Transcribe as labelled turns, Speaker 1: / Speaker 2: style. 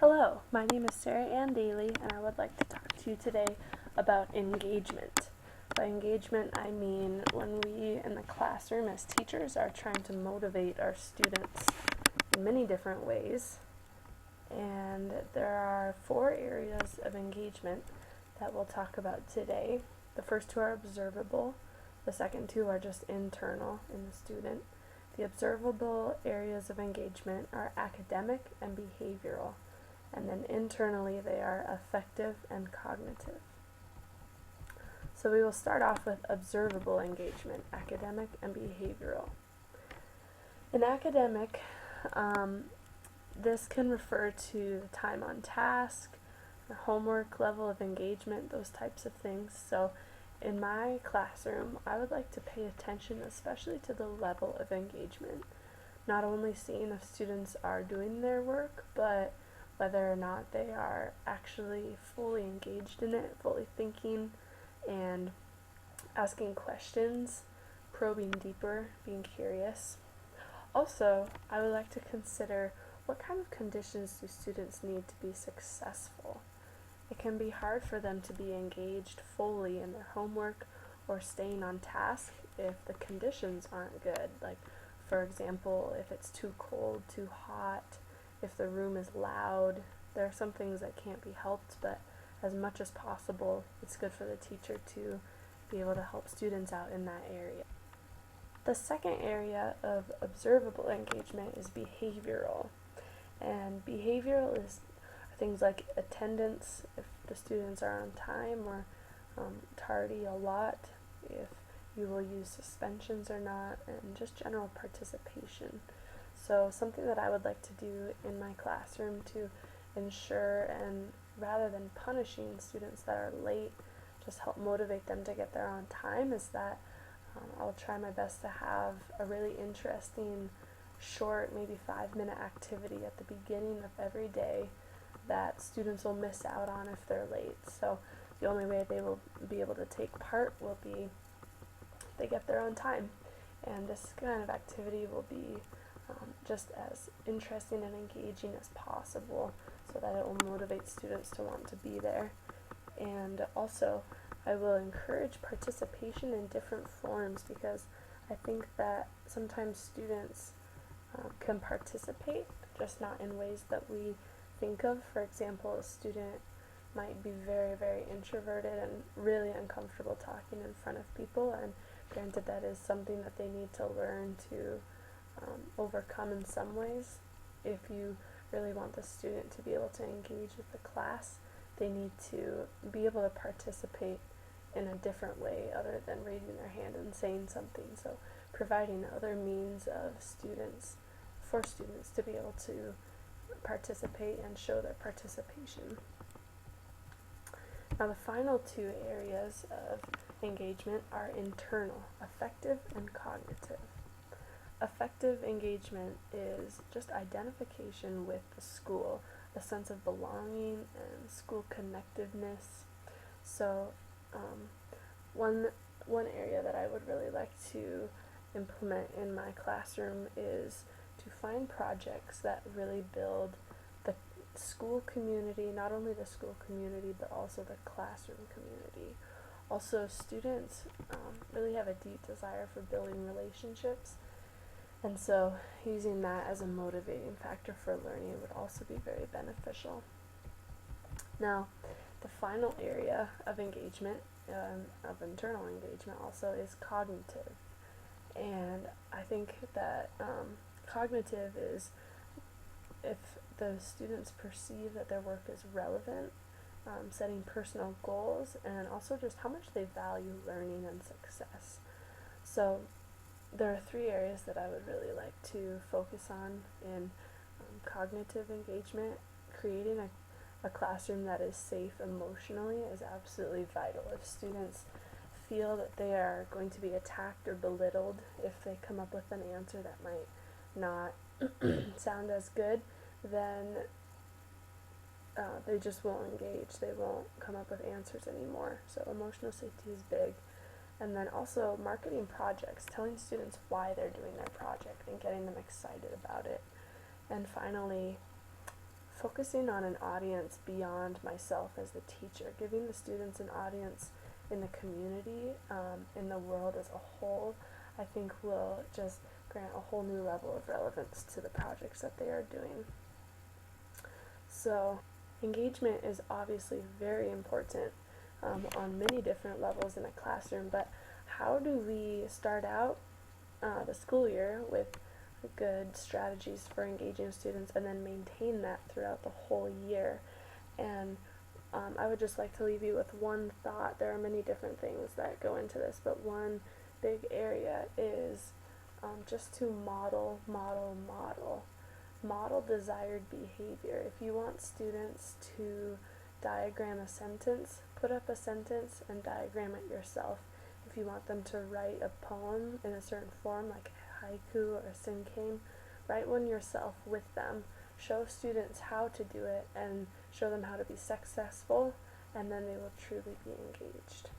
Speaker 1: Hello, my name is Sarah Ann Daly, and I would like to talk to you today about engagement. By engagement, I mean when we in the classroom as teachers are trying to motivate our students in many different ways. And there are 4 areas of engagement that we'll talk about today. The first 2 are observable. The second 2 are just internal in the student. The observable areas of engagement are academic and behavioral. And then internally they are affective and cognitive. So we will start off with observable engagement, academic and behavioral. In academic, this can refer to the time on task, the homework level of engagement, those types of things. So in my classroom, I would like to pay attention especially to the level of engagement. Not only seeing if students are doing their work, but whether or not they are actually fully engaged in it, fully thinking and asking questions, probing deeper, being curious. Also, I would like to consider what kind of conditions do students need to be successful. It can be hard for them to be engaged fully in their homework or staying on task if the conditions aren't good. Like, for example, if it's too cold, too hot, if the room is loud. There are some things that can't be helped, but as much as possible, it's good for the teacher to be able to help students out in that area. The second area of observable engagement is behavioral. And behavioral is things like attendance, if the students are on time or tardy a lot, if you will use suspensions or not, and just general participation. So something that I would like to do in my classroom to ensure, and rather than punishing students that are late, just help motivate them to get there on time, is that I'll try my best to have a really interesting, short, maybe 5-minute activity at the beginning of every day that students will miss out on if they're late. So the only way they will be able to take part will be if they get there on time. And this kind of activity will be just as interesting and engaging as possible so that it will motivate students to want to be there. And also, I will encourage participation in different forms because I think that sometimes students can participate, just not in ways that we think of. For example, a student might be very, very introverted and really uncomfortable talking in front of people, and granted that is something that they need to learn to overcome in some ways. If you really want the student to be able to engage with the class, they need to be able to participate in a different way other than raising their hand and saying something. So providing other means of for students to be able to participate and show their participation. Now the final 2 areas of engagement are internal, affective and cognitive. Affective engagement is just identification with the school, a sense of belonging and school connectiveness. So one area that I would really like to implement in my classroom is to find projects that really build the school community, not only the school community, but also the classroom community. Also, students really have a deep desire for building relationships, and so using that as a motivating factor for learning would also be very beneficial. Now, the final area of engagement, of internal engagement also, is cognitive. And I think that cognitive is if the students perceive that their work is relevant, setting personal goals, and also just how much they value learning and success. So there are 3 areas that I would really like to focus on in cognitive engagement. Creating a classroom that is safe emotionally is absolutely vital. If students feel that they are going to be attacked or belittled if they come up with an answer that might not sound as good, then they just won't engage. They won't come up with answers anymore. So emotional safety is big. And then also marketing projects, telling students why they're doing their project and getting them excited about it. And finally, focusing on an audience beyond myself as the teacher, giving the students an audience in the community, in the world as a whole, I think will just grant a whole new level of relevance to the projects that they are doing. So engagement is obviously very important on many different levels in a classroom, but how do we start out the school year with good strategies for engaging students and then maintain that throughout the whole year? And I would just like to leave you with one thought. There are many different things that go into this, but one big area is just to model desired behavior. If you want students to diagram a sentence, put up a sentence and diagram it yourself. If you want them to write a poem in a certain form, like haiku or sinkein, write one yourself with them. Show students how to do it and show them how to be successful, and then they will truly be engaged.